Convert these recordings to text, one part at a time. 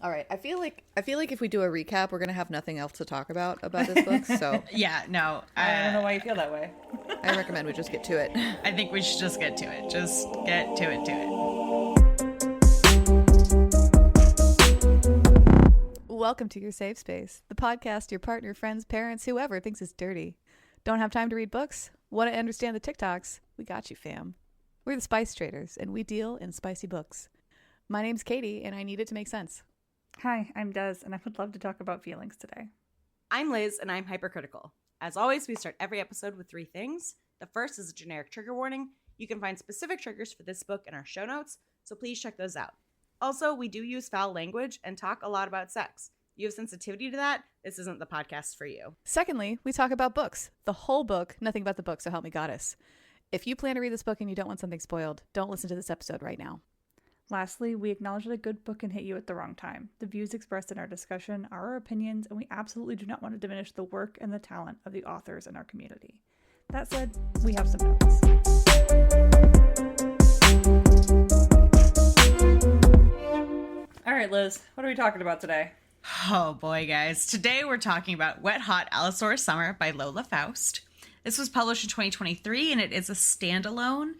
All right. I feel like if we do a recap, we're gonna have nothing else to talk about this book. So yeah, no. I don't know why you feel that way. I recommend we just get to it. I think we should just get to it. Just get to it. Welcome to Your Safe Space, the podcast your partner, friends, parents, whoever thinks is dirty. Don't have time to read books? Want to understand the TikToks? We got you, fam. We're the Spice Traders, and we deal in spicy books. My name's Katie, and I need it to make sense. Hi, I'm Des, and I would love to talk about feelings today. I'm Liz, and I'm hypercritical. As always, we start every episode with 3 things. The first is a generic trigger warning. You can find specific triggers for this book in our show notes, so please check those out. Also, we do use foul language and talk a lot about sex. You have sensitivity to that, this isn't the podcast for you. Secondly, we talk about books. The whole book, nothing but the book, so help me goddess. If you plan to read this book and you don't want something spoiled, don't listen to this episode right now. Lastly, we acknowledge that a good book can hit you at the wrong time. The views expressed in our discussion are our opinions, and we absolutely do not want to diminish the work and the talent of the authors in our community. That said, we have some notes. All right, Liz, what are we talking about today? Oh boy, guys. Today we're talking about Wet Hot Allosaurus Summer by Lola Faust. This was published in 2023, and it is a standalone.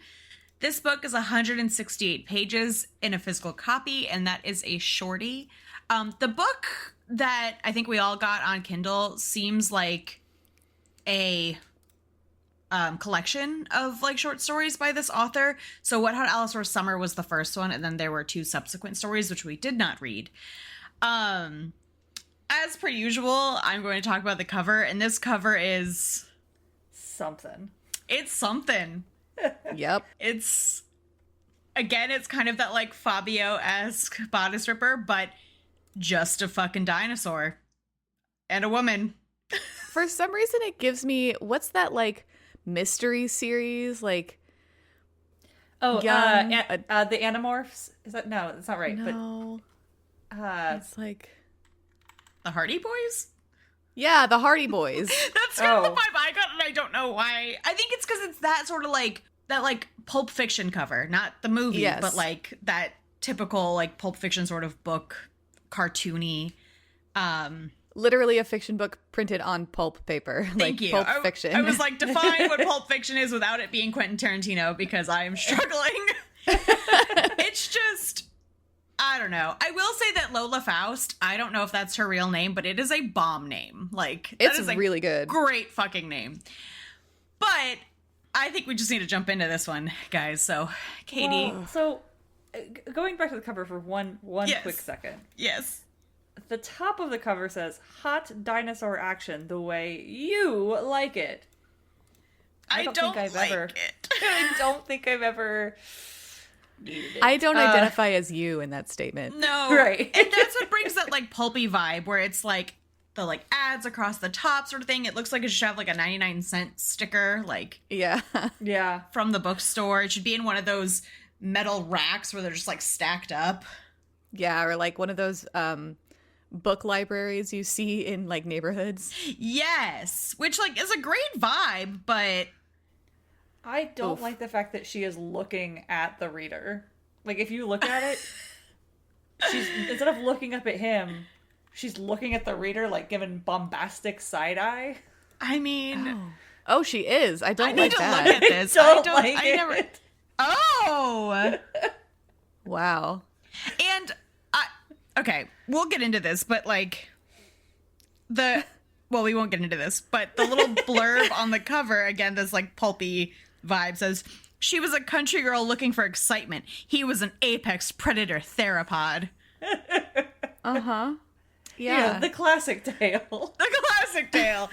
This book is 168 pages in a physical copy, and that is a shorty. The book that I think we all got on Kindle seems like a collection of like short stories by this author. So Wet Hot Allosaurus Summer was the first one, and then there were 2 subsequent stories, which we did not read. As per usual, I'm going to talk about the cover, and this cover is... something. It's something. Yep. It's kind of that like Fabio-esque bodice ripper, but just a fucking dinosaur and a woman. For some reason, it gives me, what's that like mystery series? Like, oh, young, the Animorphs? Is that, no, that's not right. no. But It's like, The Hardy Boys? yeah, the Hardy Boys. That's kind of the vibe I got, and I don't know why. I think it's because it's that sort of like, that like Pulp Fiction cover, not the movie, Yes. but like that typical like Pulp Fiction sort of book, cartoony. Literally a fiction book printed on pulp paper. Thank you. Pulp Fiction. I was like, define what Pulp Fiction is without it being Quentin Tarantino, because I am struggling. It's just, I don't know. I will say that Lola Faust, I don't know if that's her real name, but it is a bomb name. Like, It's that is a really good. great fucking name. But I think we just need to jump into this one, guys. So, Katie. well, so going back to the cover for one Yes. quick second. Yes. The top of the cover says, "Hot dinosaur action the way you like it." I don't think I've like ever- it. I don't think I've ever needed it. I don't identify as you in that statement. No. Right. And that's what brings that like pulpy vibe where it's like the like ads across the top sort of thing. It looks like it should have like a 99-cent sticker like Yeah. Yeah. from the bookstore. It should be in one of those metal racks where they're just like stacked up. Yeah, or like one of those book libraries you see in like neighborhoods. Yes. Which like is a great vibe, but I don't Oof. like the fact that she is looking at the reader. Like, if you look at it, she's, instead of looking up at him, she's looking at the reader, like, giving bombastic side-eye. I mean, Oh, she is. I don't I like need to that. look at this. Don't I like it. never. Oh. Wow. And okay, we'll get into this, but like well, we won't get into this, but the little blurb on the cover, again, this like pulpy vibe says, "She was a country girl looking for excitement. He was an apex predator theropod." Uh-huh. Yeah, Yeah. the classic tale. The classic tale.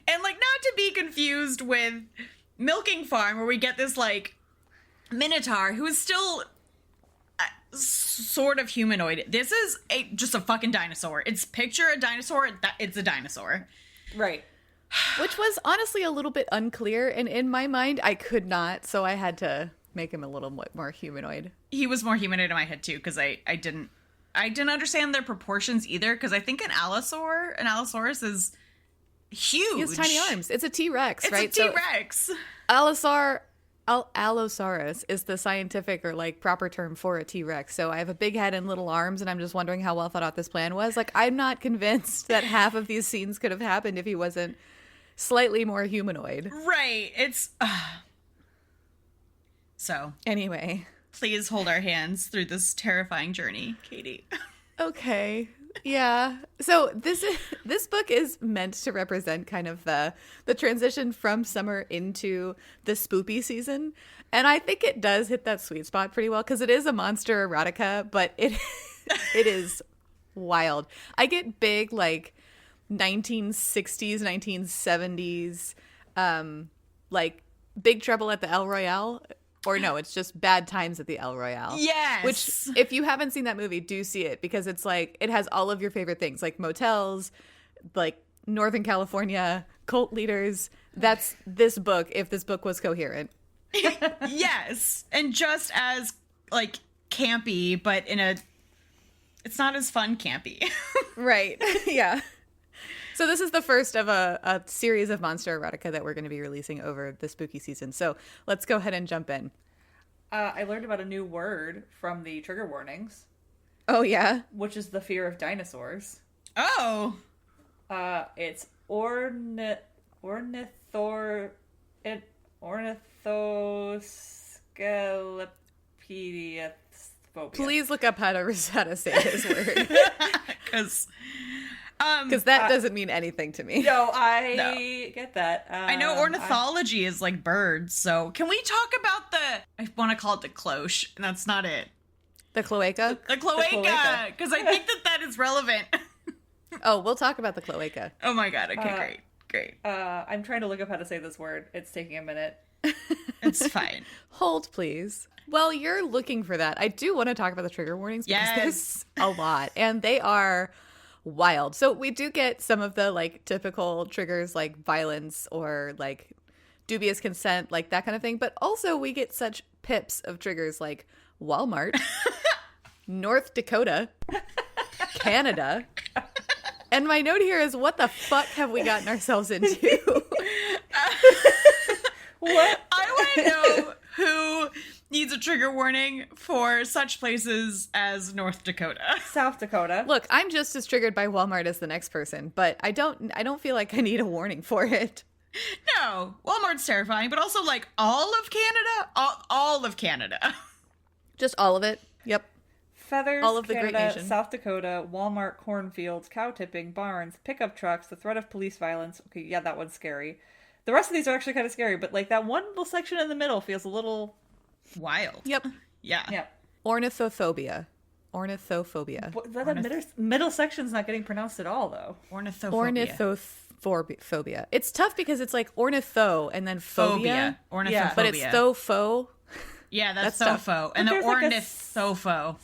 And like not to be confused with Milking Farm, where we get this like minotaur who is still sort of humanoid. This is just a fucking dinosaur. It's picture a dinosaur, it's a dinosaur. Right. Which was honestly a little bit unclear, and in my mind I could not, so I had to make him a little more humanoid. He was more humanoid in my head too, because I didn't understand their proportions either, because I think an Allosaurus is huge. He has tiny arms. It's a T-Rex, It's right? a T-Rex. So Allosaur Allosaurus is the scientific or like proper term for a T-Rex. So I have a big head and little arms, and I'm just wondering how well thought out this plan was. Like, I'm not convinced that half of these scenes could have happened if he wasn't slightly more humanoid. Right. It's so Anyway. please hold our hands through this terrifying journey, Katie. Okay. Yeah. So this book is meant to represent kind of the transition from summer into the spoopy season. And I think it does hit that sweet spot pretty well because it is a monster erotica, but it is wild. I get big like 1960s, 1970s like Big Trouble at the El Royale. Or no, it's just Bad Times at the El Royale. Yes. Which, if you haven't seen that movie, do see it because it's like, it has all of your favorite things, like motels, like Northern California, cult leaders. That's this book, if this book was coherent. Yes. And just as like campy, but it's not as fun campy. Right. Yeah. So this is the first of a series of monster erotica that we're going to be releasing over the spooky season. So let's go ahead and jump in. I learned about a new word from the trigger warnings, Oh, yeah? which is the fear of dinosaurs. Oh. It's ornithoscalepidiaphobia. Please look up how to say this word. Because that doesn't mean anything to me. No, I get that. I know ornithology is like birds, so can we talk about I want to call it the cloche, and that's not it. The cloaca? The cloaca, because I think that is relevant. Oh, we'll talk about the cloaca. Oh my god, okay, great. I'm trying to look up how to say this word. It's taking a minute. It's fine. Hold, please. Well, you're looking for that. I do want to talk about the trigger warnings because there's a lot, and they are wild. So we do get some of the like typical triggers like violence or like dubious consent, like that kind of thing. But also we get such pips of triggers like Walmart, North Dakota, Canada. And my note here is, what the fuck have we gotten ourselves into? What? I want to know who needs a trigger warning for such places as North Dakota. South Dakota. Look, I'm just as triggered by Walmart as the next person, but I don't feel like I need a warning for it. No, Walmart's terrifying, but also like all of Canada, all of Canada. Just all of it. Yep. Feathers, All of the Canada, great nation. South Dakota, Walmart, cornfields, cow tipping, barns, pickup trucks, the threat of police violence. Okay, yeah, that one's scary. The rest of these are actually kind of scary, but like that one little section in the middle feels a little Wild. Yep. Yeah. yeah. Ornithophobia. Ornithophobia. That middle section's not getting pronounced at all, though. Ornithophobia. Ornithophobia. It's tough because it's like ornitho and then phobia. Ornithophobia. Yeah. But it's thopho. Yeah, that's tough. thopho. And the there's like a ornithopho.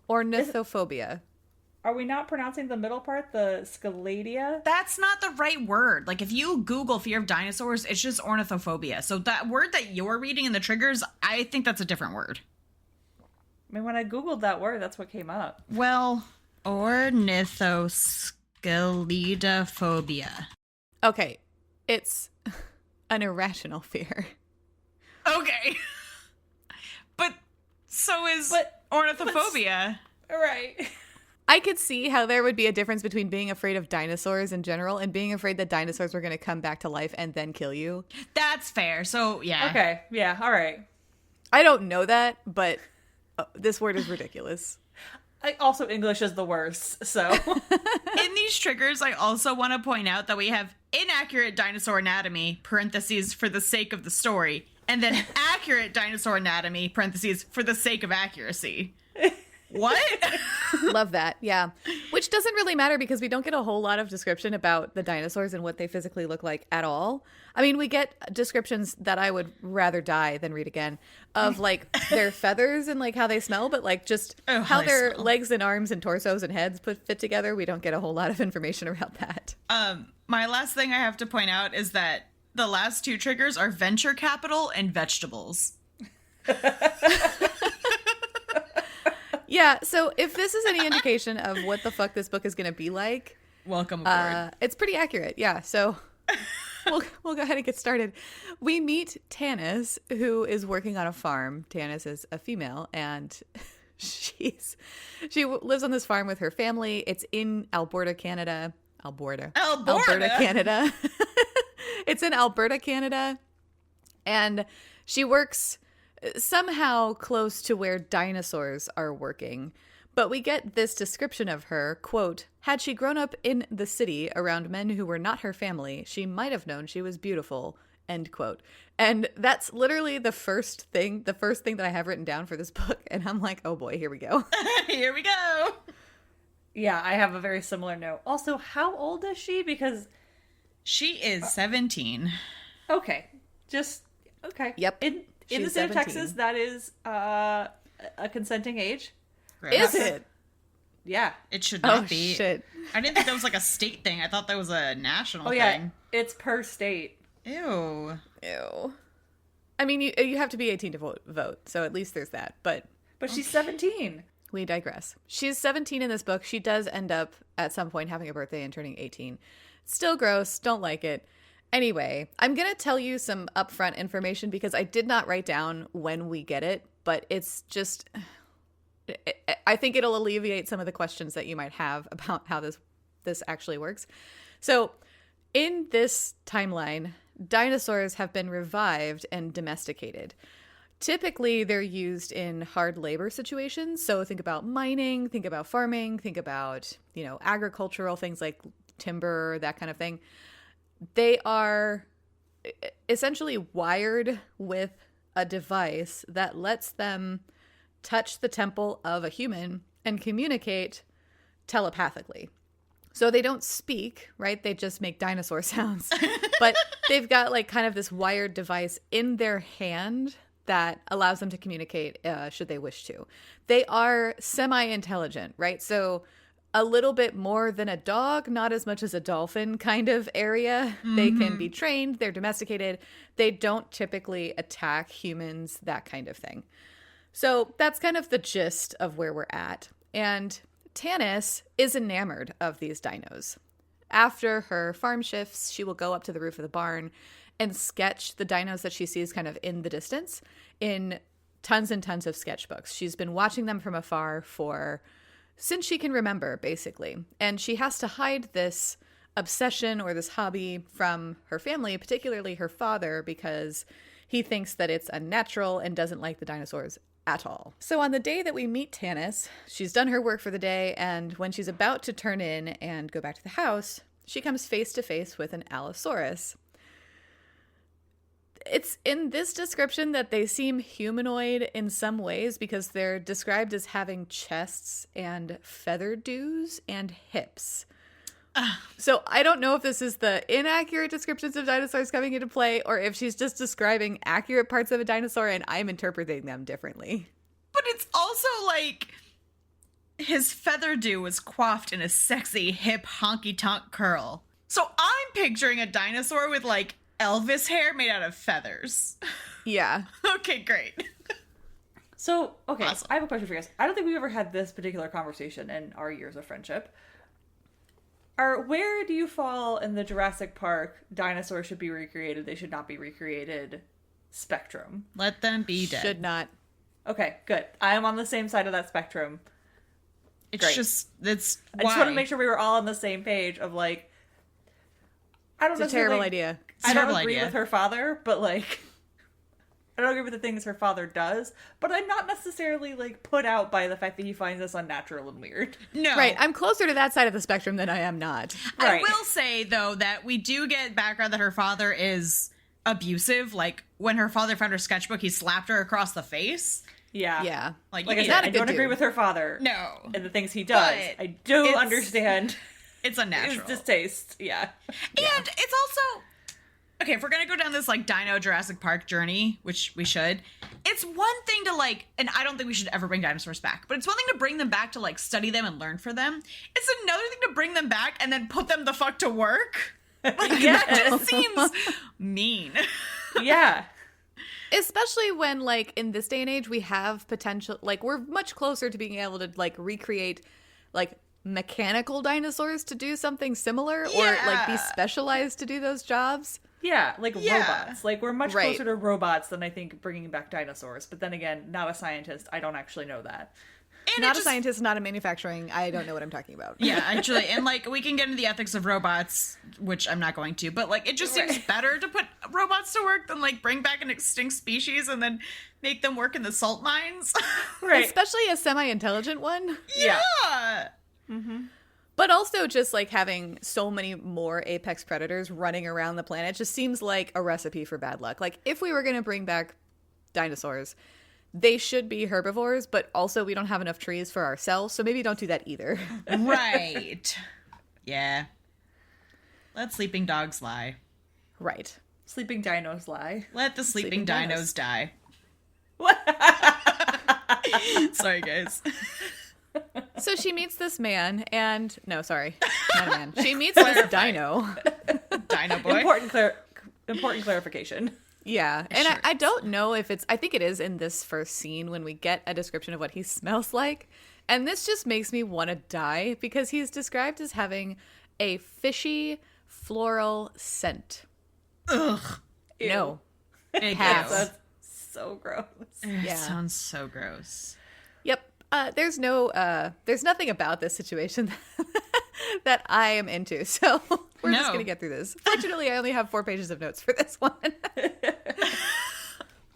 Ornithophobia. Are we not pronouncing the middle part, the scaladia? That's not the right word. Like if you Google fear of dinosaurs, it's just ornithophobia. So that word that you're reading in the triggers, I think that's a different word. I mean, when I Googled that word, that's what came up. Well, ornithoscalidophobia. Okay. It's an irrational fear. Okay. But so is ornithophobia. All right. I could see how there would be a difference between being afraid of dinosaurs in general and being afraid that dinosaurs were going to come back to life and then kill you. That's fair. So, yeah. Okay. Yeah. All right. I don't know that, but this word is ridiculous. Also, English is the worst, so. In these triggers, I also want to point out that we have inaccurate dinosaur anatomy, parentheses, for the sake of the story, and then accurate dinosaur anatomy, parentheses, for the sake of accuracy. What? Love that. Yeah. Which doesn't really matter because we don't get a whole lot of description about the dinosaurs and what they physically look like at all. I mean, we get descriptions that I would rather die than read again of like their feathers and like how they smell, but like just how their legs and arms and torsos and heads fit together. We don't get a whole lot of information around that. My last thing I have to point out is that the last two triggers are venture capital and vegetables. Yeah, so if this is any indication of what the fuck this book is going to be like, welcome aboard. It's pretty accurate. Yeah, so we'll go ahead and get started. We meet Tanis, who is working on a farm. Tanis is a female, and she lives on this farm with her family. It's in Alberta, Canada. Alberta, Canada. It's in Alberta, Canada, and she works somehow close to where dinosaurs are working. But we get this description of her, quote, "Had she grown up in the city around men who were not her family, she might have known she was beautiful," end quote. And that's literally the first thing that I have written down for this book. And I'm like, oh boy, here we go. Here we go. Yeah, I have a very similar note. Also, how old is she? Because she is 17. Okay. Okay. Yep. In the state of Texas, that is a consenting age. Is it? Yeah. It should not be. Shit. I didn't think that was like a state thing. I thought that was a national thing. Yeah. It's per state. Ew. I mean, you have to be 18 to vote, so at least there's that. But she's 17. We digress. She's 17 in this book. She does end up at some point having a birthday and turning 18. Still gross. Don't like it. Anyway, I'm going to tell you some upfront information because I did not write down when we get it, but it's just... I think it'll alleviate some of the questions that you might have about how this actually works. So in this timeline, dinosaurs have been revived and domesticated. Typically, they're used in hard labor situations. So think about mining, think about farming, think about, agricultural things like timber, that kind of thing. They are essentially wired with a device that lets them touch the temple of a human and communicate telepathically. So they don't speak, right? They just make dinosaur sounds. But they've got like kind of this wired device in their hand that allows them to communicate should they wish to. They are semi-intelligent, right? So a little bit more than a dog, not as much as a dolphin kind of area. Mm-hmm. They can be trained, they're domesticated. They don't typically attack humans, that kind of thing. So that's kind of the gist of where we're at. And Tanis is enamored of these dinos. After her farm shifts, she will go up to the roof of the barn and sketch the dinos that she sees kind of in the distance in tons and tons of sketchbooks. She's been watching them from afar since she can remember, basically. And she has to hide this obsession or this hobby from her family, particularly her father, because he thinks that it's unnatural and doesn't like the dinosaurs at all. So on the day that we meet Tanis, she's done her work for the day, and when she's about to turn in and go back to the house, she comes face to face with an Allosaurus. It's in this description that they seem humanoid in some ways because they're described as having chests and feather dews and hips. So I don't know if this is the inaccurate descriptions of dinosaurs coming into play or if she's just describing accurate parts of a dinosaur and I'm interpreting them differently. But it's also like his feather dew was coiffed in a sexy hip honky-tonk curl. So I'm picturing a dinosaur with like Elvis hair made out of feathers. Yeah. Okay, great. So, okay, Awesome. I have a question for you guys. I don't think we've ever had this particular conversation in our years of friendship. Where do you fall in the Jurassic Park dinosaurs should be recreated, they should not be recreated spectrum? Let them be dead. Should not. Okay, good. I am on the same side of that spectrum. It's Great. just, it's I just want to make sure we were all on the same page of like, I don't know. It's a terrible idea. I don't agree with her father, but like, I don't agree with the things her father does, but I'm not necessarily like put out by the fact that he finds this unnatural and weird. No. Right. I'm closer to that side of the spectrum than I am not. I will say, though, that we do get background that her father is abusive. Like, when her father found her sketchbook, he slapped her across the face. Yeah. Yeah. Like I he's said, not a I good don't agree dude. with her father. No. And the things he does. But I do it's- understand It's unnatural. his distaste. Yeah. And it's also... Okay, if we're going to go down this, like, Dino Jurassic Park journey, which we should, it's one thing to, like... And I don't think we should ever bring dinosaurs back. But it's one thing to bring them back to, like, study them and learn for them. It's another thing to bring them back and then put them the fuck to work. Like, that just seems mean. Yeah. Especially when, like, in this day and age, we have potential... Like, we're much closer to being able to, like, recreate, like... mechanical dinosaurs to do something similar or like be specialized to do those jobs. Yeah, like robots. Like, we're much Right. closer to robots than I think bringing back dinosaurs. But then again, not a scientist. I don't actually know that. And Not a scientist, not in manufacturing. I don't know what I'm talking about. Yeah, actually, and like we can get into the ethics of robots, which I'm not going to, but like it just seems better to put robots to work than like bring back an extinct species and then make them work in the salt mines. Right. Especially a semi-intelligent one. Yeah. But also just like having so many more apex predators running around the planet just seems like a recipe for bad luck. Like if we were going to bring back dinosaurs, they should be herbivores, but also we don't have enough trees for ourselves, so maybe don't do that either. Right. Yeah. Let sleeping dogs lie. Right. Sleeping dinos lie. Let the sleeping Sleeping dinos die. Sorry, guys. So she meets this man and... No, sorry. Not a man. She meets this dino. Dino boy. Important clarification. Yeah. And Sure I don't know if it's... I think it is in this first scene when we get a description of what he smells like. And this just makes me want to die because he's described as having a fishy floral scent. Ugh. No. It Pass. goes. That's so gross. It Yeah. sounds so gross. Yep. There's nothing about this situation that I am into. So we're just No. going to get through this. Fortunately, I only have 4 pages of notes for this one.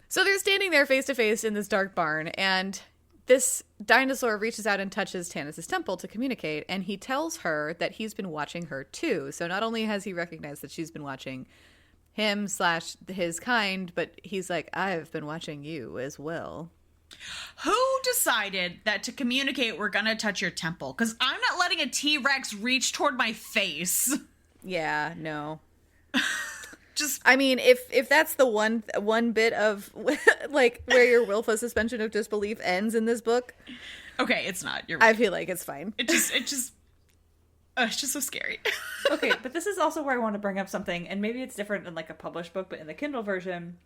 So they're standing there face to face in this dark barn, and this dinosaur reaches out and touches Tanis's temple to communicate, and he tells her that he's been watching her too. So not only has he recognized that she's been watching him / his kind, but he's like, I've been watching you as well. Who decided that to communicate we're gonna touch your temple? Because I'm not letting a T-Rex reach toward my face. Yeah, no. Just I mean, if that's the one bit of like where your willful suspension of disbelief ends in this book, okay, it's not. You're right. I feel like it's fine. It's just so scary. Okay, but this is also where I want to bring up something, and maybe it's different in like a published book, but in the Kindle version,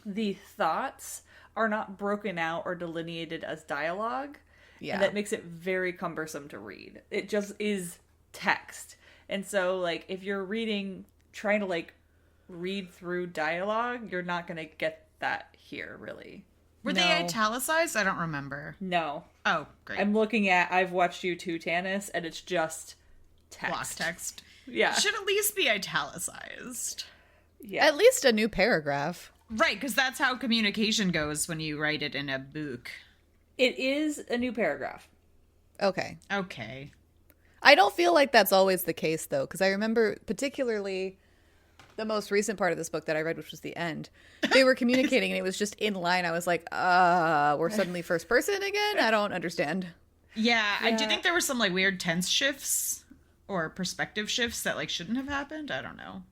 the thoughts are not broken out or delineated as dialogue. Yeah. And that makes it very cumbersome to read. It just is text. And so, like, if you're trying to, like, read through dialogue, you're not going to get that here, really. Were they italicized? I don't remember. No. Oh, great. I'm looking at I've Watched You Too, Tanis, and it's just text. Block text. Yeah. Should at least be italicized. Yeah. At least a new paragraph. Right, because that's how communication goes when you write it in a book. It is a new paragraph. Okay. Okay. I don't feel like that's always the case, though, because I remember particularly the most recent part of this book that I read, which was the end. They were communicating, and it was just in line. I was like, we're suddenly first person again? I don't understand. Yeah, I do think there were some, like, weird tense shifts or perspective shifts that, like, shouldn't have happened. I don't know.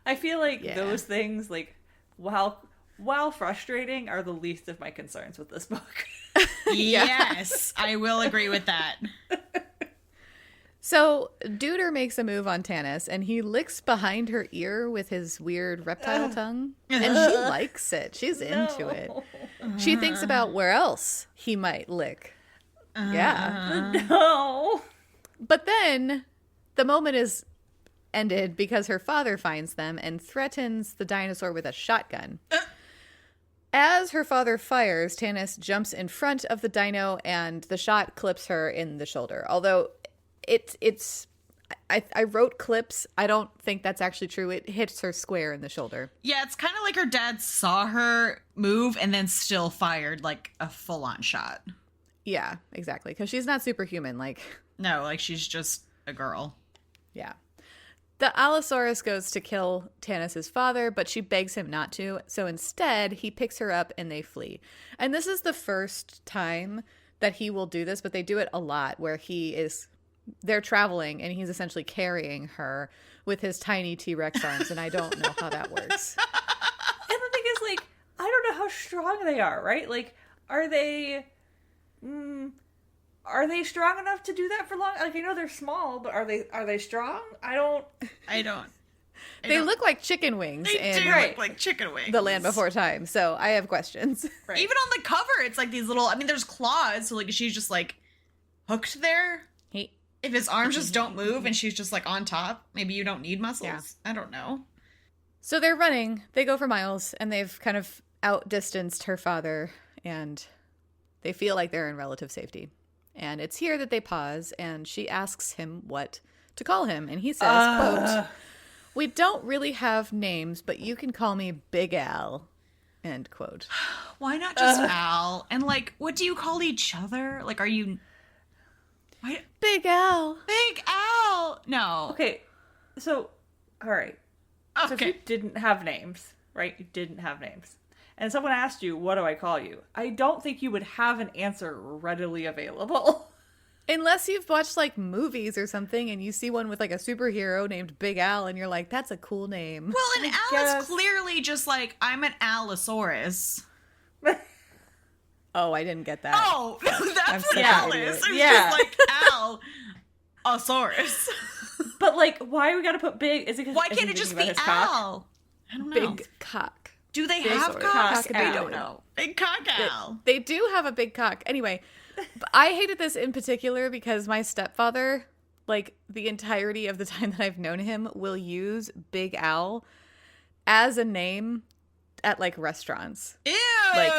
I feel like Yeah. those things, like, while frustrating, are the least of my concerns with this book. Yes, I will agree with that. So, Duder makes a move on Tanis, and he licks behind her ear with his weird reptile tongue. And she likes it. She's into it. She thinks about where else he might lick. Yeah. No. But then the moment is ended because her father finds them and threatens the dinosaur with a shotgun. As her father fires, Tanis jumps in front of the dino and the shot clips her in the shoulder. Although I wrote clips. I don't think that's actually true. It hits her square in the shoulder. Yeah, it's kind of like her dad saw her move and then still fired, like, a full-on shot. Yeah, exactly. Because she's not superhuman. Like, No, like, she's just a girl. yeah. The Allosaurus goes to kill Tanis's father, but she begs him not to. So instead, he picks her up and they flee. And this is the first time that he will do this, but they do it a lot where they're traveling and he's essentially carrying her with his tiny T-Rex arms. And I don't know how that works. And the thing is, like, I don't know how strong they are, right? Like, are they strong enough to do that for long? Like, I know they're small, but are they strong? I don't. They look like chicken wings They in do look like chicken wings. The Land Before Time. So I have questions. Right. Even on the cover, it's like these little, I mean, there's claws, so like she's just like hooked there. If his arms just don't move and she's just like on top, maybe you don't need muscles. Yeah. I don't know. So they're running. They go for miles, and they've kind of outdistanced her father, and they feel like they're in relative safety. And it's here that they pause, and she asks him what to call him. And he says, quote, "We don't really have names, but you can call me Big Al," end quote. Why not just Al? And, like, what do you call each other? Like, are you... Why... Big Al. Big Al! No. Okay, so, all right. Okay. So if you didn't have names, right? You didn't have names. And someone asked you, what do I call you? I don't think you would have an answer readily available. Unless you've watched, like, movies or something, and you see one with, like, a superhero named Big Al, and you're like, that's a cool name. Well, and Al is clearly just like, I'm an Allosaurus. Oh, I didn't get that. Oh, that's what such Al an is. idiot. It's Yeah. just like Al-osaurus. But, like, why we gotta put big? Is it because Why can't it just be Al? I don't know. Big cock. Do they Big have cock. cocks? Cock I Al. don't know. Big cock Al. They do have a big cock. Anyway, I hated this in particular because my stepfather, like, the entirety of the time that I've known him, will use Big Al as a name at, like, restaurants. Ew. Like,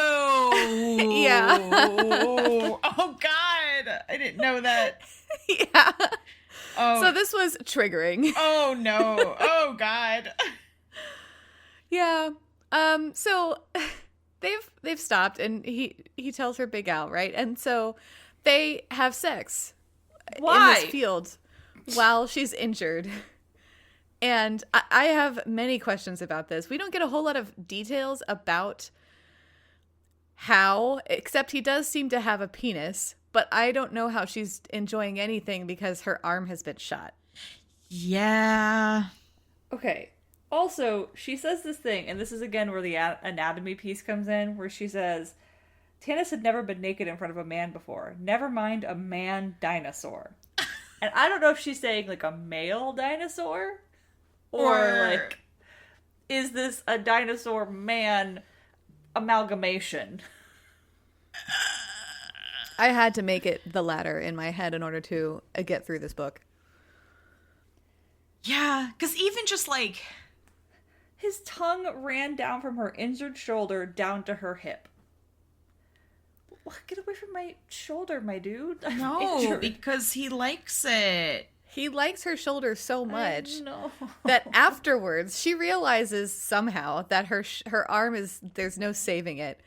yeah. Oh, God. I didn't know that. Yeah. Oh. So this was triggering. Oh, no. Oh, God. Yeah. So they've stopped, and he tells her Big Al, right? And so they have sex Why? in this field while she's injured. And I have many questions about this. We don't get a whole lot of details about how, except he does seem to have a penis, but I don't know how she's enjoying anything because her arm has been shot. Yeah. Okay. Also, she says this thing, and this is again where the anatomy piece comes in, where she says, Tanis had never been naked in front of a man before. Never mind a man dinosaur. And I don't know if she's saying, like, a male dinosaur, or like, is this a dinosaur man amalgamation? I had to make it the latter in my head in order to get through this book. Yeah, because even just like... His tongue ran down from her injured shoulder down to her hip. Get away from my shoulder, my dude. I'm No, injured. because he likes it. He likes her shoulder so much No. that afterwards she realizes somehow that her arm is, there's no saving it.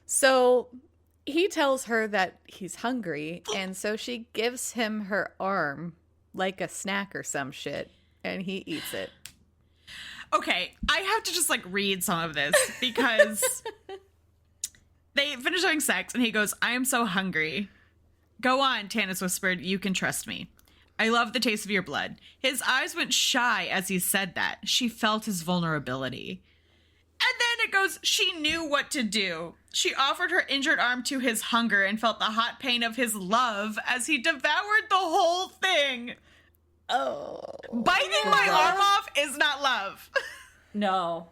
So he tells her that he's hungry, and so she gives him her arm like a snack or some shit, and he eats it. Okay, I have to just like read some of this because they finish having sex and he goes, I am so hungry. Go on, Tanis whispered. You can trust me. I love the taste of your blood. His eyes went shy as he said that. She felt his vulnerability. And then it goes, she knew what to do. She offered her injured arm to his hunger and felt the hot pain of his love as he devoured the whole thing. Oh. Biting my arm off is not love. No.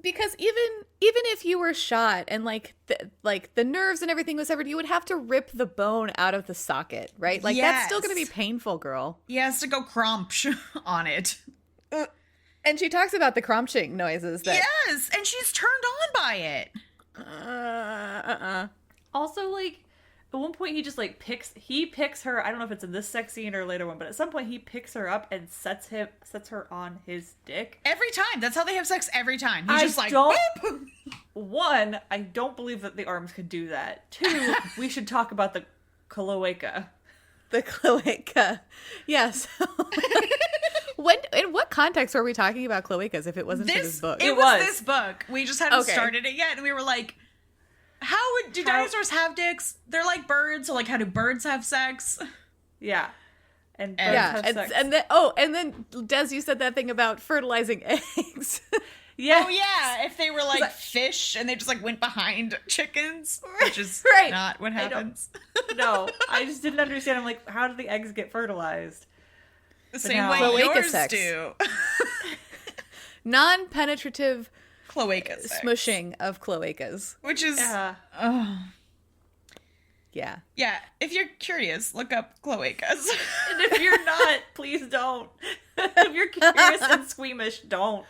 Because even if you were shot and like the nerves and everything was severed, you would have to rip the bone out of the socket, right? Like that's still going to be painful, girl. He has to go crump on it. And she talks about the crunching noises that Yes, and she's turned on by it. Also, like, at one point he just, like, picks her, I don't know if it's in this sex scene or later one, but at some point he picks her up and sets her on his dick. Every time. That's how they have sex every time. He's just like, don't, boop. one, I don't believe that the arms could do that. Two, we should talk about the cloaca. the cloaca. Yes. In what context were we talking about cloacas if it wasn't for this book? It was this book. We just hadn't Okay. started it yet, and we were like, do dinosaurs have dicks? They're like birds, so like how do birds have sex? Yeah. And birds Yeah, have sex. and then Des, you said that thing about fertilizing eggs. Yeah. Oh yeah, if they were like fish and they just like went behind chickens, which is Right. not what happens. No, I just didn't understand. I'm like, how do the eggs get fertilized? The same now- way Cloaca yours sex. do. Non-penetrative Cloaca sex. smushing of cloacas. Which is Yeah. Yeah. yeah, if you're curious, look up cloacas. And if you're not, please don't. If you're curious and squeamish, don't.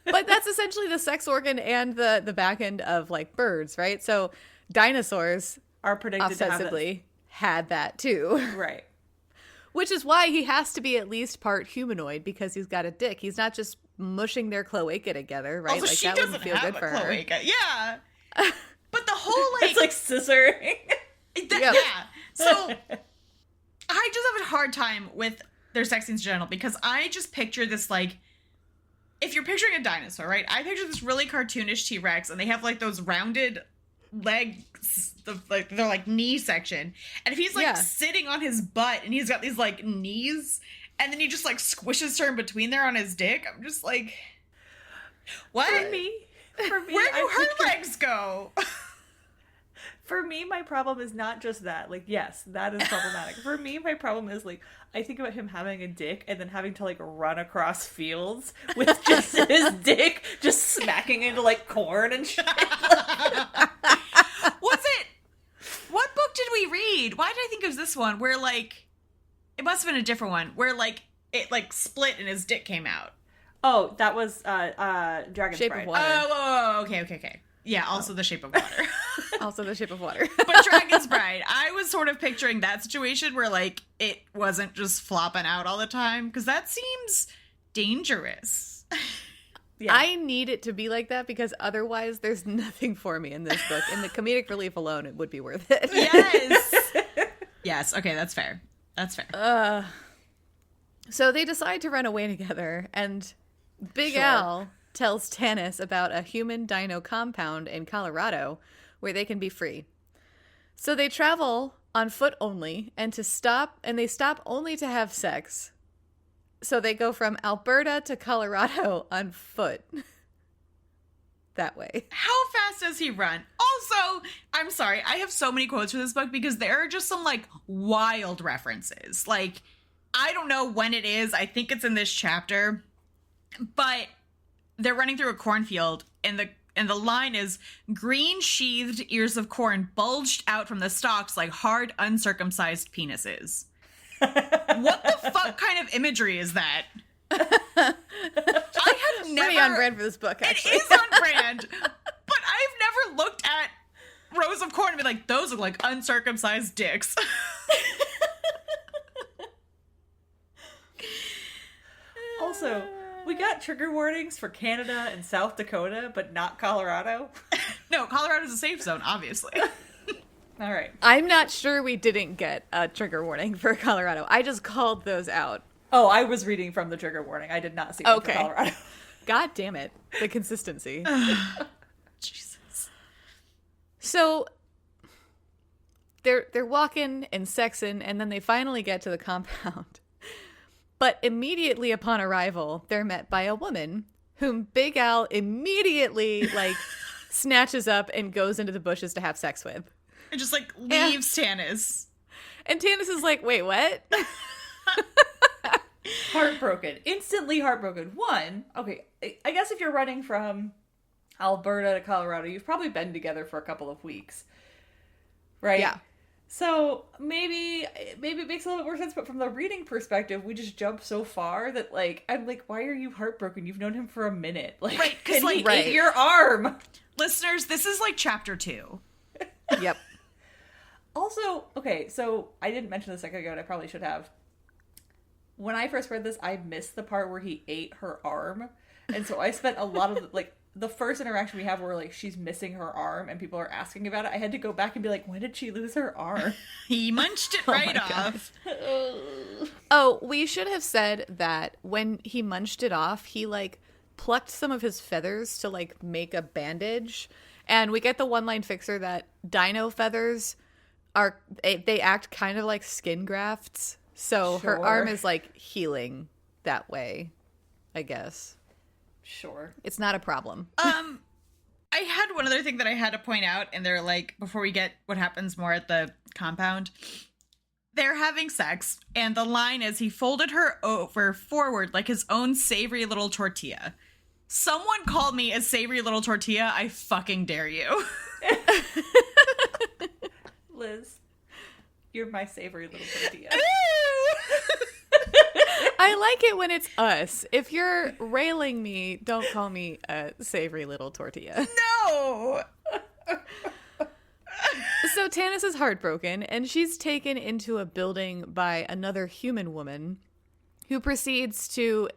But that's essentially the sex organ and the back end of like birds, right? So dinosaurs Are predicted to have ostensibly had that too. this. Right. Which is why he has to be at least part humanoid, because he's got a dick. He's not just mushing their cloaca together, right? Also, like she that doesn't wouldn't feel have good a for her. cloaca. Yeah. But the whole, like... It's like scissoring. Yep. Yeah. So, I just have a hard time with their sex scenes in general, because I just picture this, like... If you're picturing a dinosaur, right? I picture this really cartoonish T-Rex, and they have, like, those rounded legs, they're like knee section, and if he's like sitting on his butt and he's got these like knees, and then he just like squishes her in between there on his dick, I'm just like, what? For me, Where do her legs go? For me, my problem is not just that. Like, yes, that is problematic. For me, my problem is, like, I think about him having a dick and then having to, like, run across fields with just his dick just smacking into, like, corn and shit. What book did we read? Why did I think it was this one? Where, like, it must have been a different one. Where, like, it, like, split and his dick came out. Oh, that was, Dragon's Shape Bride. of Water. Oh, okay. Yeah, also The Shape of Water. Also The Shape of Water. But Dragon's Bride, I was sort of picturing that situation where, like, it wasn't just flopping out all the time, because that seems dangerous. Yeah. I need it to be like that, because otherwise there's nothing for me in this book. In the comedic relief alone, it would be worth it. Yes. Yes, okay, that's fair. That's fair. So they decide to run away together, and Big Al tells Tanis about a human dino compound in Colorado where they can be free. So they travel on foot only, and they stop only to have sex. So they go from Alberta to Colorado on foot. That way. How fast does he run? Also, I'm sorry, I have so many quotes for this book because there are just some, like, wild references. Like, I don't know when it is. I think it's in this chapter. But they're running through a cornfield, and the line is, green sheathed ears of corn bulged out from the stalks like hard, uncircumcised penises. What the fuck kind of imagery is that? I have never... Pretty on brand for this book, actually. It is on brand, but I've never looked at rows of corn and be like, those are like uncircumcised dicks. Also, we got trigger warnings for Canada and South Dakota, but not Colorado. No, Colorado's a safe zone, obviously. All right. I'm not sure we didn't get a trigger warning for Colorado. I just called those out. Oh, I was reading from the trigger warning. I did not see one for Colorado. God damn it. The consistency. Jesus. So they're walking and sexing, and then they finally get to the compound. But immediately upon arrival, they're met by a woman whom Big Al immediately, like, snatches up and goes into the bushes to have sex with. It just, like, leaves Tanis. And Tanis is like, wait, what? Heartbroken. Instantly heartbroken. One, okay, I guess if you're running from Alberta to Colorado, you've probably been together for a couple of weeks. Right? Yeah. So maybe it makes a little bit more sense, but from the reading perspective, we just jump so far that, like, I'm like, why are you heartbroken? You've known him for a minute. Like, Right, 'cause, and he like, ate your arm. Listeners, this is like chapter 2. Yep. Also, okay, so I didn't mention this a second ago, and I probably should have. When I first read this, I missed the part where he ate her arm. And so I spent a lot of, like, the first interaction we have where, like, she's missing her arm and people are asking about it, I had to go back and be like, when did she lose her arm? He munched it right off. Oh, we should have said that when he munched it off, he, like, plucked some of his feathers to, like, make a bandage. And we get the one-line fixer that dino feathers they act kind of like skin grafts. So her arm is, like, healing that way, I guess. Sure. It's not a problem. I had one other thing that I had to point out, and they're like, before we get what happens more at the compound, they're having sex, and the line is, he folded her over forward like his own savory little tortilla. Someone called me a savory little tortilla, I fucking dare you. Liz, you're my savory little tortilla. I I like it when it's us. If you're railing me, don't call me a savory little tortilla. No! So Tanis is heartbroken, and she's taken into a building by another human woman who proceeds to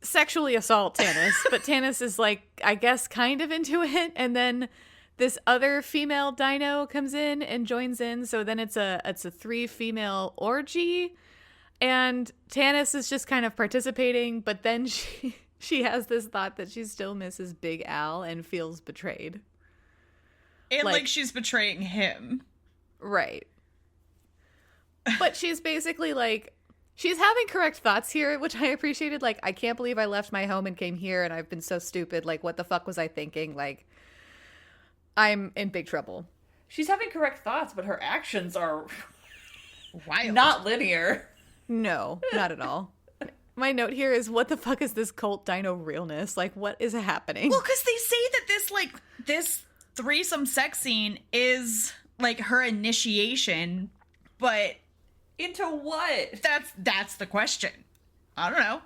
sexually assault Tanis. But Tanis is like, I guess, kind of into it. And then this other female dino comes in and joins in. So then it's a 3-female orgy. And Tanis is just kind of participating. But then she has this thought that she still misses Big Al and feels betrayed. And like she's betraying him. Right. But she's basically like, she's having correct thoughts here, which I appreciated. Like, I can't believe I left my home and came here and I've been so stupid. Like, what the fuck was I thinking? Like, I'm in big trouble. She's having correct thoughts, but her actions are Wild. not linear. No, not at all. My note here is, what the fuck is this cult dino realness? Like, what is happening? Well, because they say that this threesome sex scene is like her initiation, but Into what? that's the question. I don't know.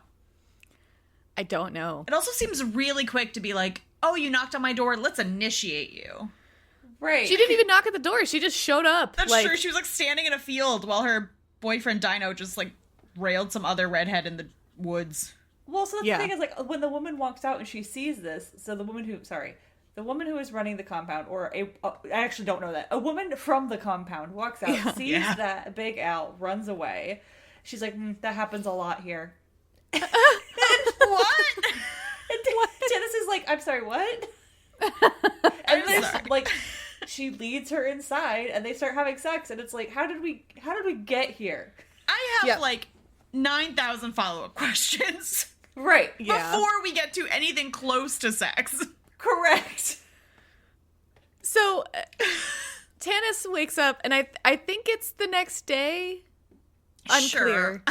I don't know. It also seems really quick to be like, oh, you knocked on my door, let's initiate you. Right. She didn't even knock at the door. She just showed up. That's like, true. She was like standing in a field while her boyfriend Dino just like railed some other redhead in the woods. Well, so the Yeah. thing is, like, when the woman walks out and she sees this, so the woman who is running the compound, or I actually don't know that. A woman from the compound walks out, sees that Big Al, runs away. She's like, that happens a lot here. What? And Dennis is like, I'm sorry, what? And then, like, she leads her inside, and they start having sex, and it's like, how did we get here? I have Yep. like 9,000 follow-up questions Right. Yeah. before we get to anything close to sex. Correct. So Tanis wakes up, and I think it's the next day. Unclear. Sure.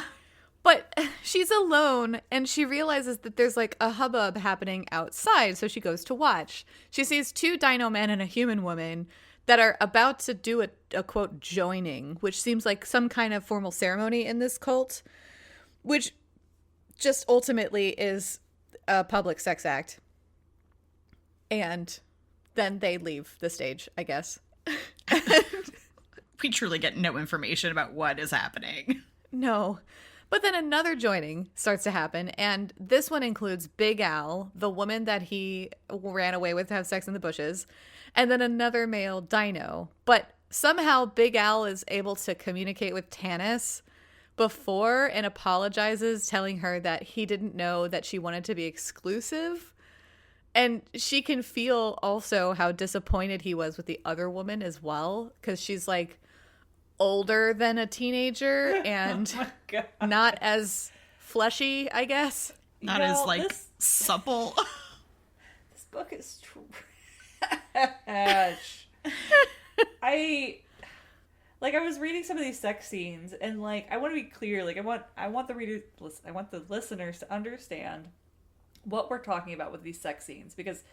But she's alone, and she realizes that there's like a hubbub happening outside, so she goes to watch. She sees 2 dino men and a human woman that are about to do a quote joining, which seems like some kind of formal ceremony in this cult, which just ultimately is a public sex act. And then they leave the stage, I guess. We truly get no information about what is happening. No. But then another joining starts to happen, and this one includes Big Al, the woman that he ran away with to have sex in the bushes, and then another male dino. But somehow Big Al is able to communicate with Tanis before and apologizes, telling her that he didn't know that she wanted to be exclusive. And she can feel also how disappointed he was with the other woman as well, because she's like older than a teenager and Oh my God. not as fleshy, I guess. Not as like supple. This book is trash. I was reading some of these sex scenes, and like, I want to be clear. Like, I want the listeners to understand what we're talking about with these sex scenes, because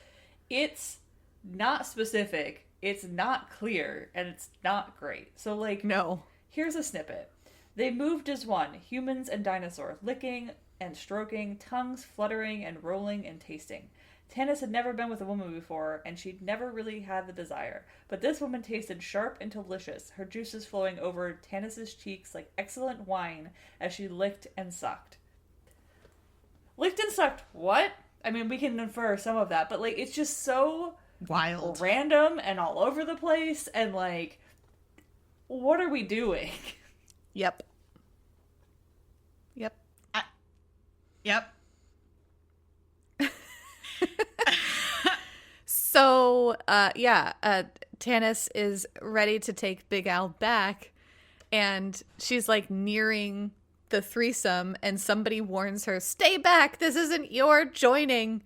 it's not specific, it's not clear, and it's not great. So like, No. here's a snippet. They moved as one, humans and dinosaurs, licking and stroking, tongues fluttering and rolling and tasting. Tanis had never been with a woman before, and she'd never really had the desire. But this woman tasted sharp and delicious, her juices flowing over Tanis's cheeks like excellent wine as she licked and sucked. Licked and sucked what? I mean, we can infer some of that, but like, it's just so Wild. random and all over the place, and like, what are we doing? Yep. Yep. Yep. So, Tanis is ready to take Big Al back, and she's like nearing the threesome, and somebody warns her, "Stay back, this isn't your joining."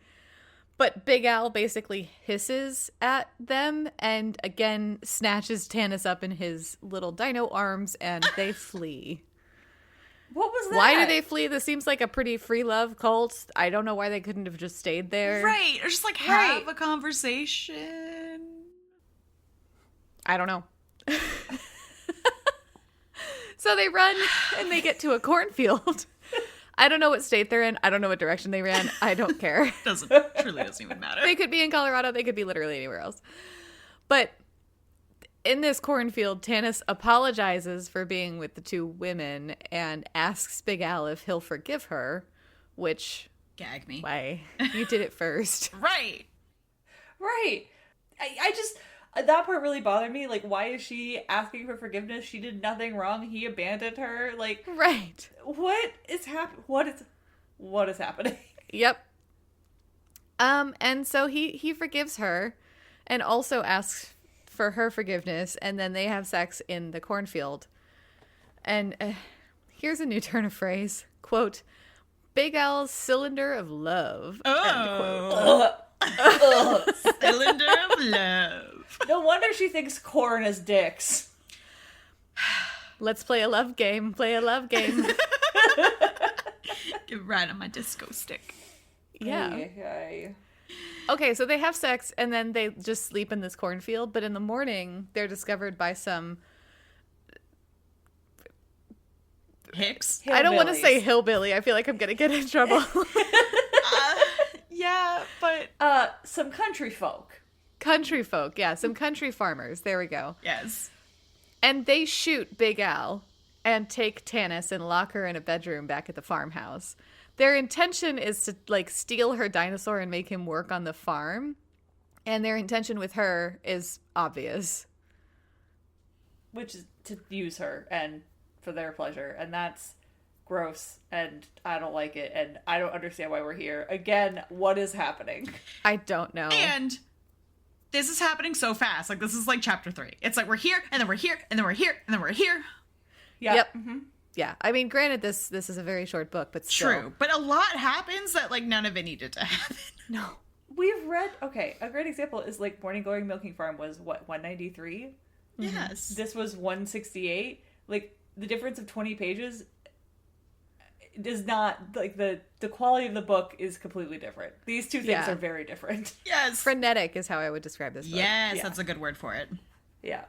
But Big Al basically hisses at them and again snatches Tanis up in his little dino arms, and they flee. What was that? Why do they flee? This seems like a pretty free love cult. I don't know why they couldn't have just stayed there. Right. Or just like have a conversation. I don't know. So they run and they get to a cornfield. I don't know what state they're in. I don't know what direction they ran. I don't care. Truly doesn't even matter. They could be in Colorado. They could be literally anywhere else. But in this cornfield, Tanis apologizes for being with the two women and asks Big Al if he'll forgive her, which... Gag me. Why? You did it first. Right. Right. I just... That part really bothered me. Like, why is she asking for forgiveness? She did nothing wrong. He abandoned her. Like, Right. what is what is happening? Yep. And so he forgives her and also asks for her forgiveness, and then they have sex in the cornfield. And here's a new turn of phrase. Quote, Big Al's cylinder of love. Oh. Cylinder of love. No wonder she thinks corn is dicks. Let's play a love game. Play a love game. Get right on my disco stick. Yeah. Ay. Okay, so they have sex and then they just sleep in this cornfield, but in the morning they're discovered by some... Hicks? I don't want to say hillbilly. I feel like I'm going to get in trouble. Yeah, but... some country folk. Country folk, yeah. Some country farmers. There we go. Yes. And they shoot Big Al and take Tanis and lock her in a bedroom back at the farmhouse. Their intention is to, like, steal her dinosaur and make him work on the farm. And their intention with her is obvious. Which is to use her and for their pleasure. And that's gross. And I don't like it. And I don't understand why we're here. Again, what is happening? I don't know. And this is happening so fast. Like, this is like chapter 3. It's like we're here, and then we're here, and then we're here, and then we're here. Yeah. Yep. Mm-hmm. Yeah. I mean, granted, this is a very short book, but still. True. But a lot happens that, like, none of it needed to happen. No. We've read, okay, a great example is like Morning Glory Milking Farm was what, 193? Yes. This was 168. Like, the difference of 20 pages does not, like, the quality of the book is completely different. These two things Yeah. are very different. Yes. Frenetic is how I would describe this book. Yes, Yeah. that's a good word for it. Yeah.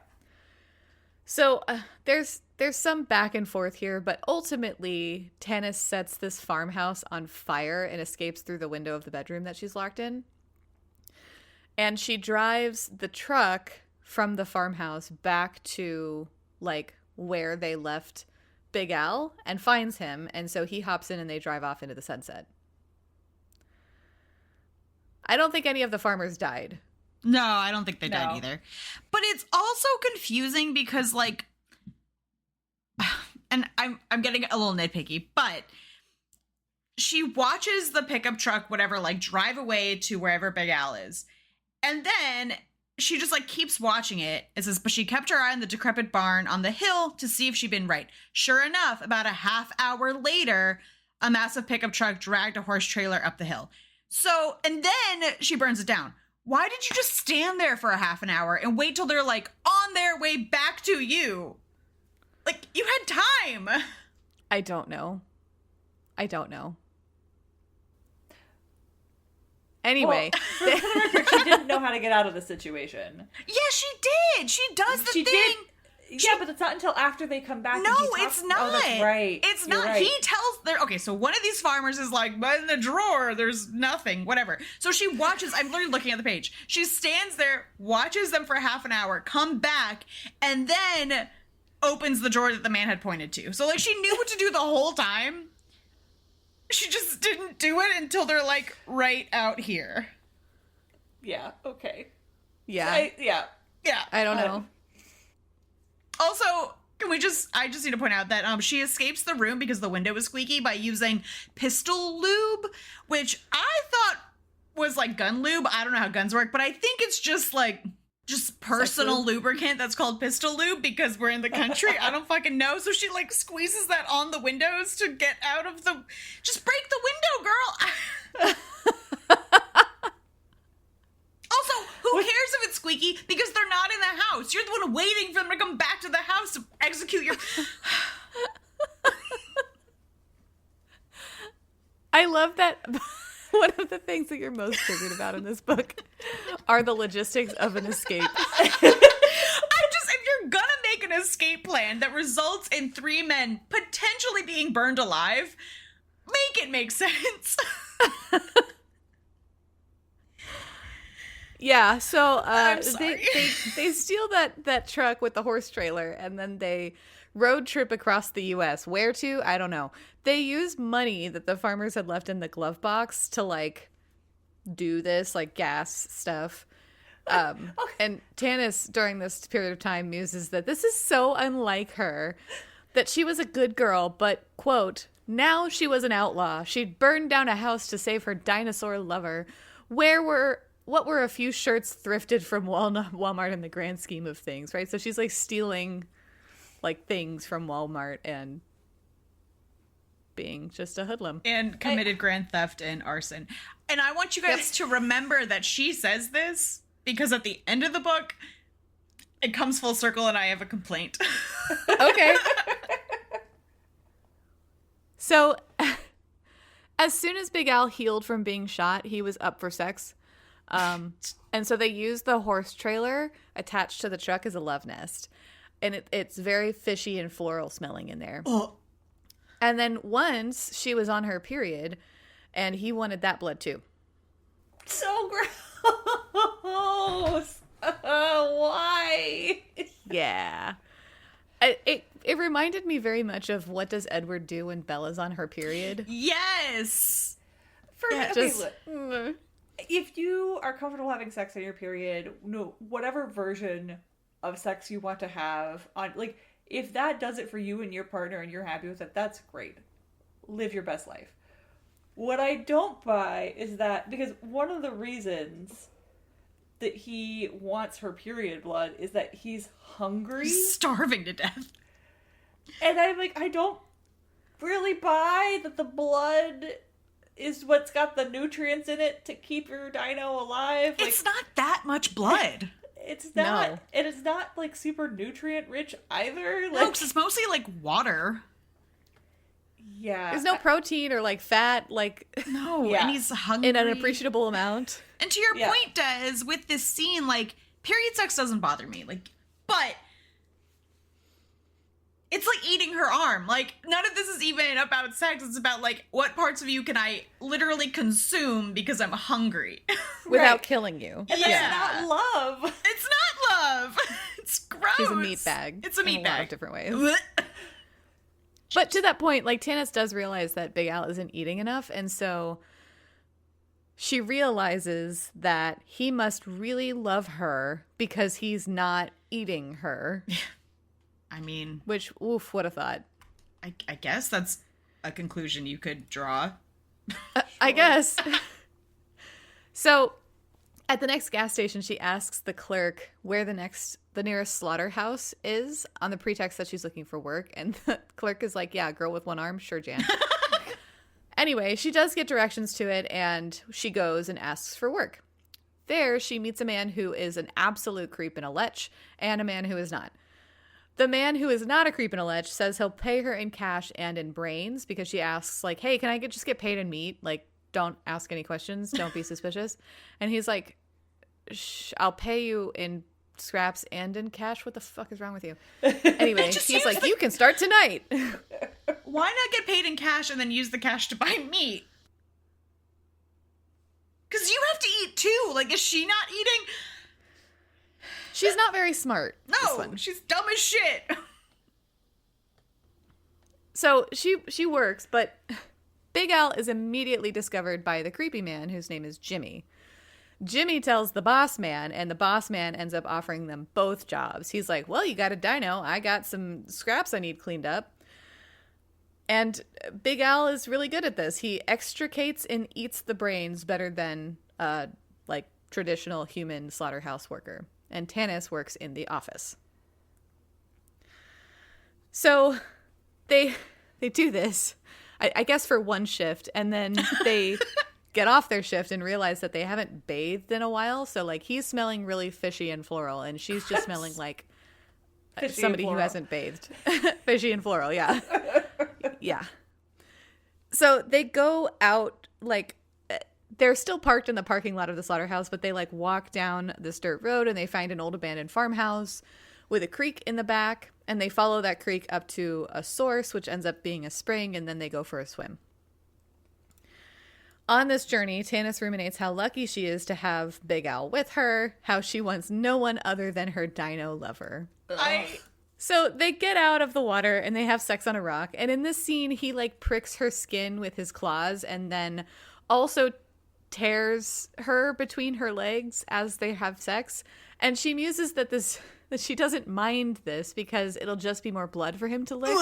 So there's some back and forth here, but ultimately Tanis sets this farmhouse on fire and escapes through the window of the bedroom that she's locked in. And she drives the truck from the farmhouse back to, like, where they left Big Al and finds him. And so he hops in and they drive off into the sunset. I don't think any of the farmers died. No, I don't think they died No. either. But it's also confusing because, like, and I'm getting a little nitpicky, but she watches the pickup truck, whatever, like, drive away to wherever Big Al is. And then she just, like, keeps watching it. It says, but she kept her eye on the decrepit barn on the hill to see if she'd been right. Sure enough, about a half hour later, a massive pickup truck dragged a horse trailer up the hill. So, and then she burns it down. Why did you just stand there for a half an hour and wait till they're, like, on their way back to you? Like, you had time. I don't know. Anyway. Well, for the record, she didn't know how to get out of the situation. Yeah, she did. She does the She thing. did. Yeah, but it's not until after they come back. No, and he talks- it's not. Oh, that's right. It's You're not. right. He tells there. Okay, so one of these farmers is like, but in the drawer, there's nothing, whatever. So she watches. I'm literally looking at the page. She stands there, watches them for half an hour, come back, and then opens the drawer that the man had pointed to. So, like, she knew what to do the whole time. She just didn't do it until they're, like, right out here. Yeah. Okay. Yeah. Yeah. Yeah. I don't know. Also, I just need to point out that she escapes the room because the window is squeaky by using pistol lube, which I thought was like gun lube. I don't know how guns work, but I think it's just personal lubricant that's called pistol lube because we're in the country. I don't fucking know. So she, like, squeezes that on the windows to get out of the... Just break the window, girl! Also, who cares if it's squeaky? Because they're not in the house. You're the one waiting for them to come back to the house to execute your... I love that. One of the things that you're most triggered about in this book are the logistics of an escape. If you're gonna make an escape escape plan that results in 3 men potentially being burned alive. Make it make sense. Yeah, so I'm sorry. they steal that truck with the horse trailer, and then they road trip across the U.S. Where to? I don't know. They use money that the farmers had left in the glove box to like do this like gas stuff. And Tanis during this period of time muses that this is so unlike her, that she was a good girl, but quote, now she was an outlaw. She'd burned down a house to save her dinosaur lover. What were a few shirts thrifted from Walmart in the grand scheme of things, right? So she's like stealing like things from Walmart and being just a hoodlum. And committed grand theft and arson. And I want you guys to remember that she says this because at the end of the book, it comes full circle and I have a complaint. Okay. So as soon as Big Al healed from being shot, he was up for sex. And so they used the horse trailer attached to the truck as a love nest. And it's very fishy and floral smelling in there. Oh. And then once she was on her period, and he wanted that blood too. So gross. Why? Yeah. It reminded me very much of what does Edward do when Bella's on her period. Yes. Look, if you are comfortable having sex on your period, no, whatever version of sex you want to have on, like, if that does it for you and your partner and you're happy with it, that's great. Live your best life. What I don't buy is that, because one of the reasons that he wants her period blood is that he's hungry. He's starving to death. And I'm like, I don't really buy that the blood is what's got the nutrients in it to keep your dino alive. Like, It's not that much blood. it's not, No. and it's not like super nutrient rich either. No, Like, 'cause it's mostly like water. yeah, There's no protein or like fat, like No, Yeah. and he's hungry. in an appreciable amount. And to your Yeah. point, Des, with this scene, like, period sex doesn't bother me. Like, but it's like eating her arm. Like, none of this is even about sex. It's about, like, what parts of you can I literally consume because I'm hungry? Without Right. killing you. and that's Yeah. not love. It's not love. It's gross. She's a meat bag. It's a in meat lot bag. of different ways. But to that point, like Tanis does realize that Big Al isn't eating enough, and so she realizes that he must really love her because he's not eating her. I mean, Which, oof, what a thought. I guess that's a conclusion you could draw. I guess. So at the next gas station, she asks the clerk where the nearest slaughterhouse is on the pretext that she's looking for work. And the clerk is like, yeah, girl with one arm. Sure, Jan. Anyway, she does get directions to it, and she goes and asks for work. There, she meets a man who is an absolute creep and a lech, and a man who is not. The man who is not a creep and a lech says he'll pay her in cash and in brains, because she asks, like, hey, can I just get paid in meat? Like, don't ask any questions. Don't be suspicious. And he's like, I'll pay you in scraps and in cash. What the fuck is wrong with you? Anyway, just he's seems like, you can start tonight. Why not get paid in cash and then use the cash to buy meat? Because you have to eat too. Like, is she not eating? She's not very smart. this No, one. she's dumb as shit. So she works, but Big Al is immediately discovered by the creepy man whose name is Jimmy. Jimmy tells the boss man, and the boss man ends up offering them both jobs. He's like, well, you got a dino. I got some scraps I need cleaned up. And Big Al is really good at this. He extricates and eats the brains better than like traditional human slaughterhouse worker. And Tanis works in the office. So they do this, I guess, for one shift, and then they get off their shift and realize that they haven't bathed in a while. So like he's smelling really fishy and floral, and she's just smelling like Fishy somebody and who floral. hasn't bathed. Fishy and floral, yeah. Yeah. So they go out, like, they're still parked in the parking lot of the slaughterhouse, but they like walk down this dirt road and they find an old abandoned farmhouse with a creek in the back, and they follow that creek up to a source, which ends up being a spring, and then they go for a swim. On this journey, Tanis ruminates how lucky she is to have Big Al with her, how she wants no one other than her dino lover. So they get out of the water and they have sex on a rock. And in this scene, he like pricks her skin with his claws and then also tears her between her legs as they have sex. And she muses that she doesn't mind this because it'll just be more blood for him to lick.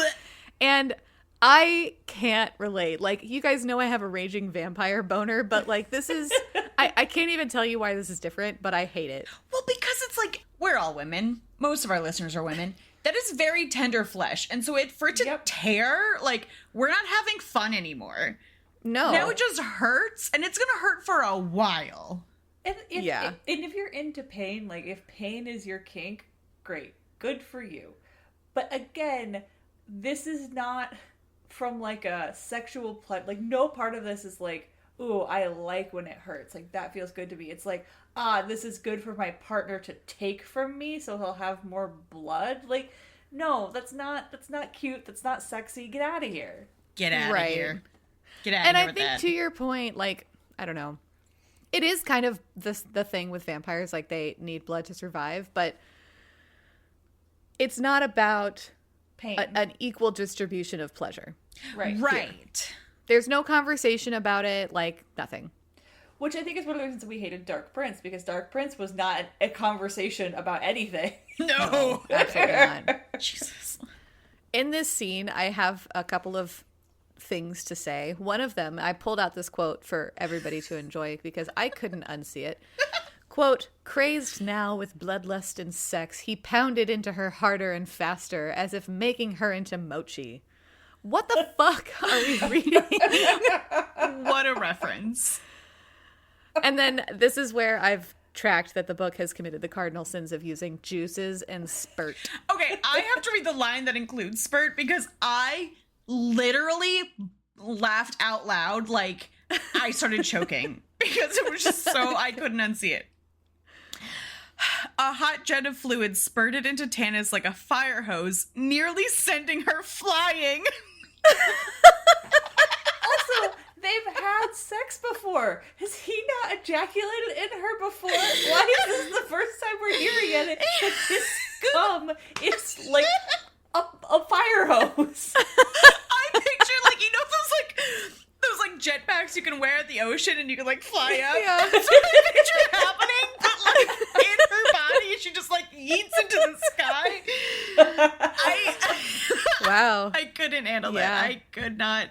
And I can't relate. Like, you guys know I have a raging vampire boner, but like this is I can't even tell you why this is different, but I hate it. Well, because it's like, we're all women. Most of our listeners are women. That is very tender flesh. And so for it to tear, like, we're not having fun anymore. No. Now it just hurts, and it's going to hurt for a while. And if you're into pain, like, if pain is your kink, great. Good for you. But again, this is not from, like, a sexual pleasure. Like, no part of this is like, ooh, I like when it hurts. Like, that feels good to me. It's like, this is good for my partner to take from me so he'll have more blood. Like, no, that's not cute. That's not sexy. Get out of here. Get out of here. Get out of and here I with think that. to your point, like, I don't know. It is kind of the thing with vampires, like they need blood to survive, but it's not about Pain. an equal distribution of pleasure. Right. There's no conversation about it, like nothing. Which I think is one of the reasons we hated Dark Prince, because Dark Prince was not a conversation about anything. No. Absolutely not. Jesus. In this scene, I have a couple of things to say. One of them, I pulled out this quote for everybody to enjoy because I couldn't unsee it. Quote, crazed now with bloodlust and sex, he pounded into her harder and faster as if making her into mochi. What the fuck are we reading? What a reference. And then this is where I've tracked that the book has committed the cardinal sins of using juices and spurt. Okay, I have to read the line that includes spurt because I literally laughed out loud. Like, I started choking because it was just so, I couldn't unsee it. A hot jet of fluid spurted into Tanis like a fire hose, nearly sending her flying. Also, they've had sex before. Has he not ejaculated in her before? Why is this the first time we're hearing it? That this scum is like a fire hose. I picture, like, you know those jetpacks you can wear at the ocean and you can like fly up. Yeah. That's what I picture happening, but like in her body, she just like yeets into the sky. Wow. I couldn't handle Yeah. that. I could not.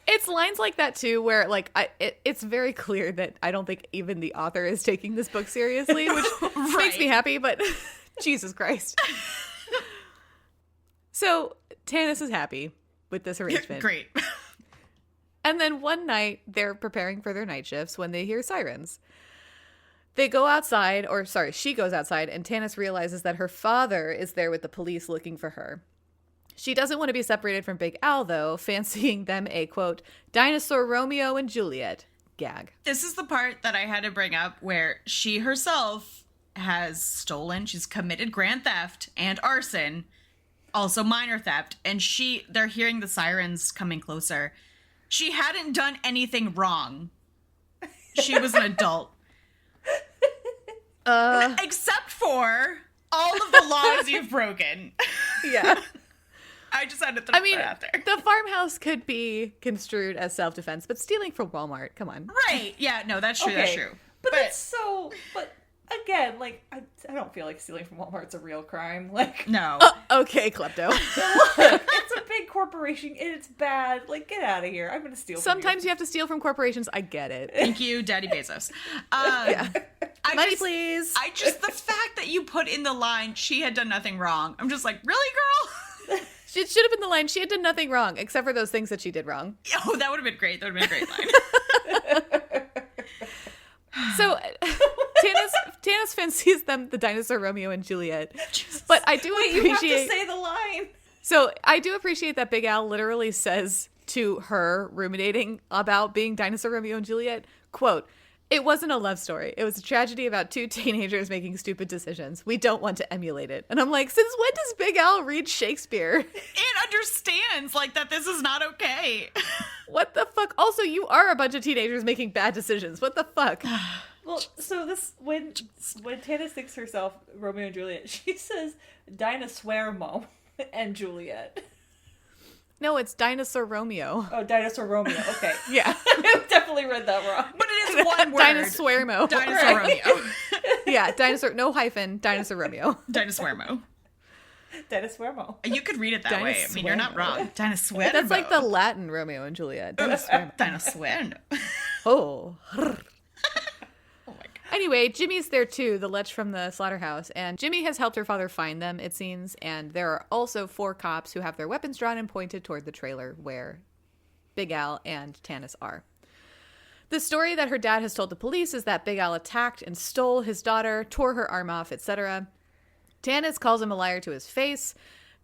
It's lines like that too where like it's very clear that I don't think even the author is taking this book seriously, which makes me happy, but Jesus Christ. So Tanis is happy with this arrangement. Great. And then one night they're preparing for their night shifts when they hear sirens. They go outside, she goes outside, and Tanis realizes that her father is there with the police looking for her. She doesn't want to be separated from Big Al, though, fancying them a, quote, dinosaur Romeo and Juliet gag. This is the part that I had to bring up where she herself has she's committed grand theft and arson, also minor theft, and they're hearing the sirens coming closer. She hadn't done anything wrong. She was an adult. Except for all of the laws you've broken. Yeah. I just had to throw that out there. The farmhouse could be construed as self-defense, but stealing from Walmart, come on. Right. Yeah, no, that's true. Okay. That's true. But that's so. But again, like I don't feel like stealing from Walmart's a real crime. Like No. Okay, klepto. it's a big corporation and it's bad. Like get out of here. I'm gonna steal. Sometimes you have to steal from corporations. I get it. Thank you, Daddy Bezos. Money, please. The fact that you put in the line, she had done nothing wrong. I'm just like, really, girl? It should have been the line, she had done nothing wrong, except for those things that she did wrong. Oh, that would have been great. That would have been a great line. So, Tanis fancies them the dinosaur Romeo and Juliet. Jesus. But I do Wait, you have appreciate... to say the line. So, I do appreciate that Big Al literally says to her, ruminating about being dinosaur Romeo and Juliet, quote, It wasn't a love story. It was a tragedy about two teenagers making stupid decisions. We don't want to emulate it. And I'm like, since when does Big Al read Shakespeare? It understands, like, that this is not okay. What the fuck? Also, you are a bunch of teenagers making bad decisions. What the fuck? Well, so this when Tannis thinks herself Romeo and Juliet, she says dinosaur and Juliet. No, it's Dinosaur Romeo. Oh, dinosaur Romeo. Okay. Yeah. I've definitely read that wrong. But it is one word. Dinosaurmo. Dinosaur Romeo. Yeah, dinosaur, no hyphen, Dinosaur Romeo. Dinosaurmo. Dinosaurmo. You could read it that way. I mean, you're not wrong. Dinosaurmo. That's like the Latin Romeo and Juliet. Dinosaurmo. Dinosaurmo. Oh. Oh my god. Anyway, Jimmy's there too, the lech from the slaughterhouse, and Jimmy has helped her father find them, it seems, and there are also 4 cops who have their weapons drawn and pointed toward the trailer where Big Al and Tannis are. The story that her dad has told the police is that Big Al attacked and stole his daughter, tore her arm off, etc. Tannis calls him a liar to his face,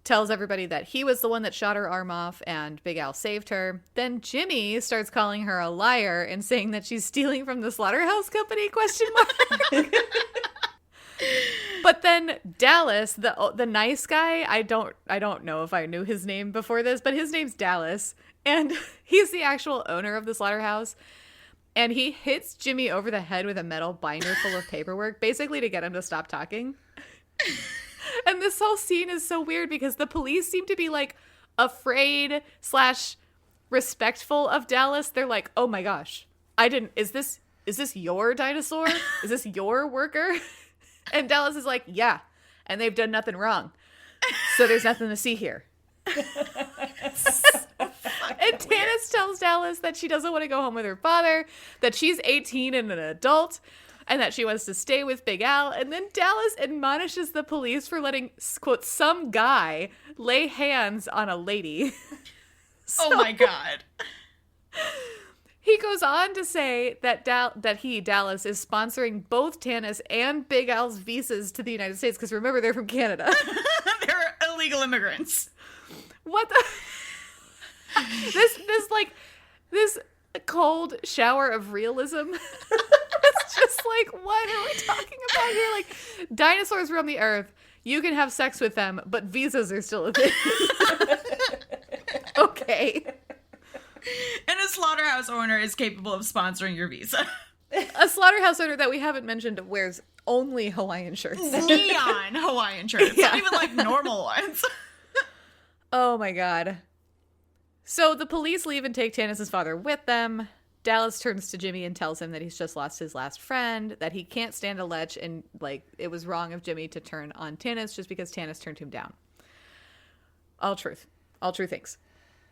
tells everybody that he was the one that shot her arm off and Big Al saved her. Then Jimmy starts calling her a liar and saying that she's stealing from the slaughterhouse company, ? But then Dallas, the nice guy, I don't know if I knew his name before this, but his name's Dallas, and he's the actual owner of the slaughterhouse. And he hits Jimmy over the head with a metal binder full of paperwork, basically to get him to stop talking. And this whole scene is so weird because the police seem to be like afraid / respectful of Dallas. They're like, oh my gosh, is this your dinosaur? Is this your worker? And Dallas is like, yeah, and they've done nothing wrong. So there's nothing to see here. And Tannis tells Dallas that she doesn't want to go home with her father, that she's 18 and an adult, and that she wants to stay with Big Al. And then Dallas admonishes the police for letting, quote, some guy lay hands on a lady. Oh my god. He goes on to say that Dallas, is sponsoring both Tannis and Big Al's visas to the United States, because remember, they're from Canada. They're illegal immigrants. What the... This cold shower of realism. It's just like, what are we talking about here? Like, dinosaurs roam the earth. You can have sex with them, but visas are still a thing. Okay. And a slaughterhouse owner is capable of sponsoring your visa. A slaughterhouse owner that we haven't mentioned wears only Hawaiian shirts. Neon Hawaiian shirts. Yeah. Not even like normal ones. Oh my god. So the police leave and take Tannis's father with them. Dallas turns to Jimmy and tells him that he's just lost his last friend, that he can't stand a lech, and like it was wrong of Jimmy to turn on Tannis just because Tannis turned him down. All truth. All true things.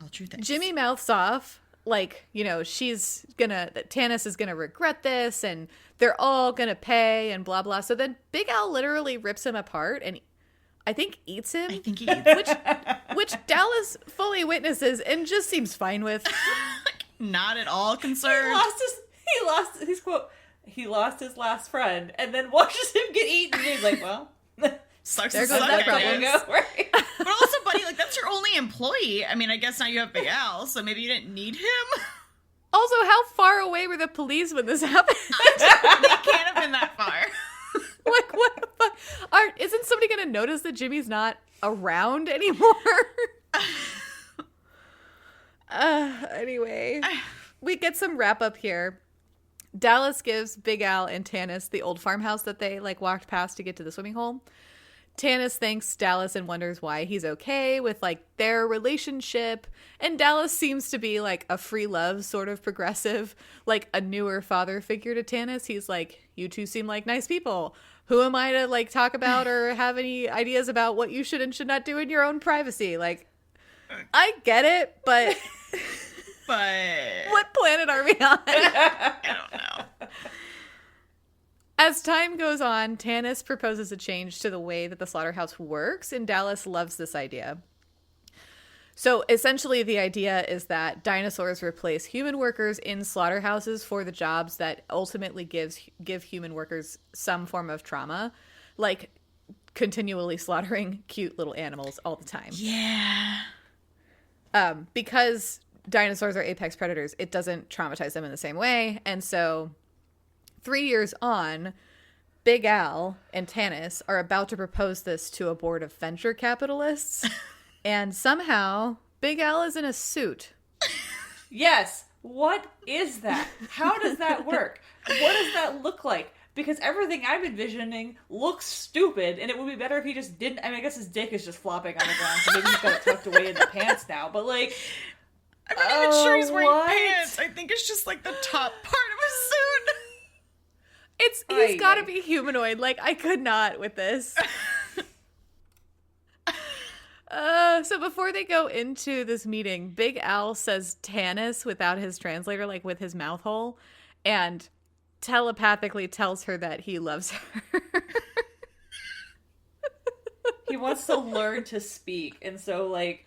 All true things. Jimmy mouths off like, you know, that Tannis is gonna regret this and they're all gonna pay and blah blah. So then Big Al literally rips him apart and I think eats him. I think he eats which Dallas fully witnesses and just seems fine with. Not at all concerned. He lost his last friend and then watches him get eaten. And he's like, well, Sucks There to goes suck, that I problem. guess. right? But also, buddy, like, that's your only employee. I mean, I guess now you have Big Al, so maybe you didn't need him. Also, how far away were the police when this happened? They can't have been that far. Like, what the fuck? Isn't somebody gonna notice that Jimmy's not around anymore? Anyway, we get some wrap up here. Dallas gives Big Al and Tannis the old farmhouse that they like walked past to get to the swimming hole. Tannis thanks Dallas and wonders why he's okay with like their relationship. And Dallas seems to be like a free love sort of progressive, like a newer father figure to Tannis. He's like, you two seem like nice people. Who am I to like talk about or have any ideas about what you should and should not do in your own privacy? Like, I get it, but what planet are we on? I don't know. As time goes on, Tannis proposes a change to the way that the slaughterhouse works, and Dallas loves this idea. So essentially the idea is that dinosaurs replace human workers in slaughterhouses for the jobs that ultimately give human workers some form of trauma, like continually slaughtering cute little animals all the time. Yeah. Because dinosaurs are apex predators, it doesn't traumatize them in the same way, and so 3 years on, Big Al and Tanis are about to propose this to a board of venture capitalists, and somehow Big Al is in a suit. Yes. What is that? How does that work? What does that look like? Because everything I'm envisioning looks stupid, and it would be better if he just didn't. I mean, I guess his dick is just flopping on the ground, so maybe he's got it tucked away in the pants now. But like, I'm not even sure he's wearing what? pants. I think it's just like the top part of his suit. He's got to be humanoid. Like, I could not with this. So before they go into this meeting, Big Al says Tanis without his translator, like with his mouth hole, and telepathically tells her that he loves her. He wants to learn to speak, and so like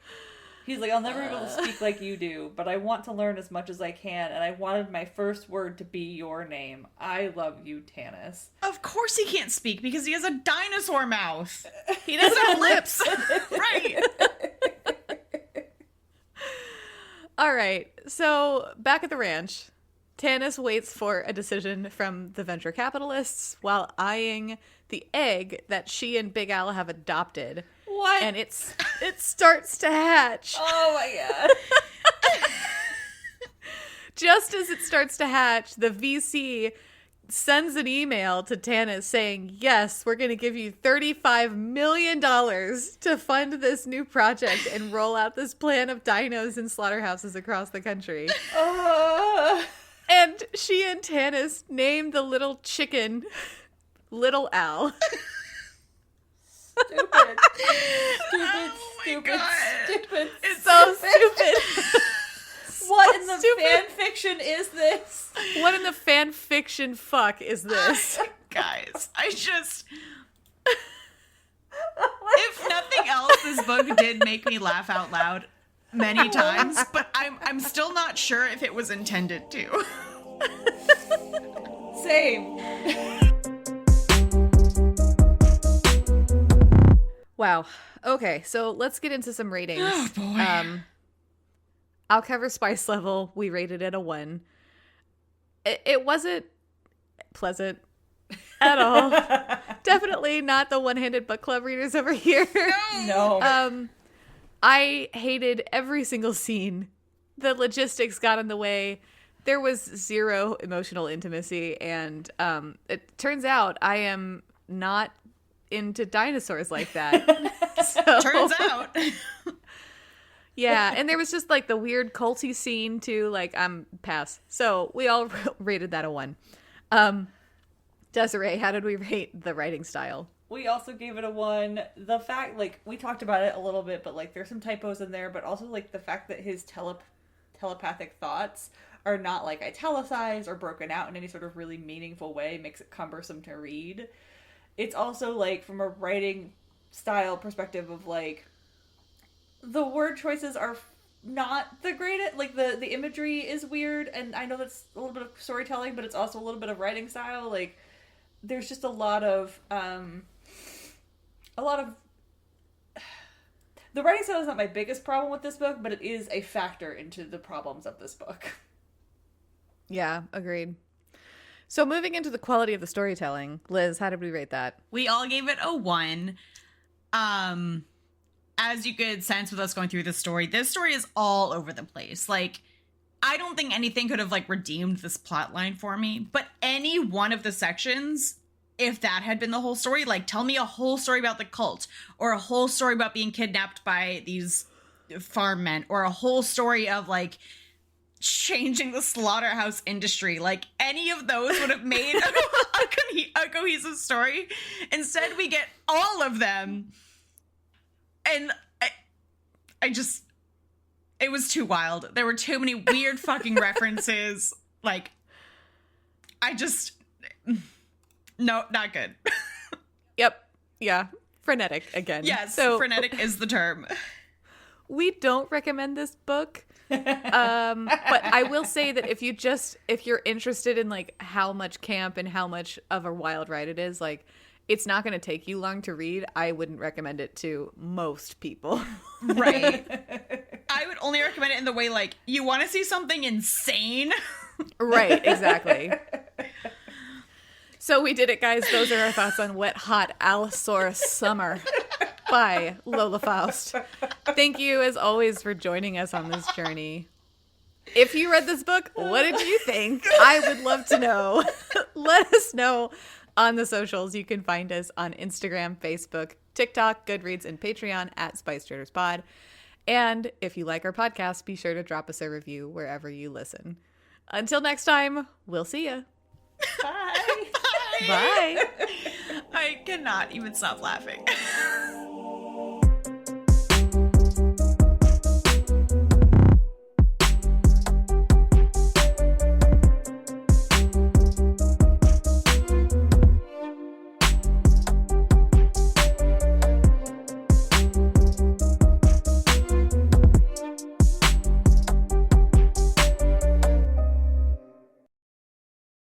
he's like, I'll never be able to speak like you do, but I want to learn as much as I can, and I wanted my first word to be your name. I love you, Tanis. Of course he can't speak because he has a dinosaur mouth. He doesn't have lips. Right. All right, so back at the ranch, Tanis waits for a decision from the venture capitalists while eyeing the egg that she and Big Al have adopted. What? And it starts to hatch. Oh my god. Just as it starts to hatch, the VC sends an email to Tanis saying, yes, we're going to give you $35 million to fund this new project and roll out this plan of dinos in slaughterhouses across the country. And she and Tanis named the little chicken Little Al. Stupid. Stupid. It's so stupid. What in the stupid. fan fiction is this? What in the fan fiction fuck is this? Guys, if nothing else, this book did make me laugh out loud many times, but I'm still not sure if it was intended to. Same. Wow. Okay, so let's get into some ratings. Oh boy. I'll cover spice level. We rated it a 1. It wasn't pleasant at all. Definitely not the one-handed book club readers over here. No. I hated every single scene. The logistics got in the way. There was zero emotional intimacy, and it turns out I am not into dinosaurs like that. So, Turns out. yeah, and there was just like the weird culty scene too. Like, pass. So we all rated that a 1. Desiree, how did we rate the writing style? We also gave it a 1. The fact, like, we talked about it a little bit, but like there's some typos in there, but also like the fact that his telepathic thoughts are not like italicized or broken out in any sort of really meaningful way makes it cumbersome to read. It's also like from a writing style perspective of like the word choices are not the greatest. Like the imagery is weird, and I know that's a little bit of storytelling, but it's also a little bit of writing style. Like there's just a lot of the writing style is not my biggest problem with this book, but it is a factor into the problems of this book. Yeah, agreed. So moving into the quality of the storytelling, Liz, how did we rate that? We all gave it a 1. As you could sense with us going through this story is all over the place. Like, I don't think anything could have like redeemed this plot line for me, but any one of the sections, if that had been the whole story, like tell me a whole story about the cult, or a whole story about being kidnapped by these farm men, or a whole story of like changing the slaughterhouse industry. Like any of those would have made a cohesive story. Instead, we get all of them. And I just, it was too wild. There were too many weird fucking references. Like, no, not good. Yep. Yeah. Frenetic again. Yes, so frenetic is the term. We don't recommend this book. But I will say that if you're interested in like how much camp and how much of a wild ride it is, like it's not going to take you long to read. I wouldn't recommend it to most people. Right. I would only recommend it in the way like you want to see something insane. Right, exactly. So we did it, guys. Those are our thoughts on Wet Hot Allosaurus Summer by Lola Faust. Thank you, as always, for joining us on this journey. If you read this book, what did you think? I would love to know. Let us know on the socials. You can find us on Instagram, Facebook, TikTok, Goodreads, and Patreon at Spice Traders Pod. And if you like our podcast, be sure to drop us a review wherever you listen. Until next time, we'll see ya. Bye. Bye. I cannot even stop laughing.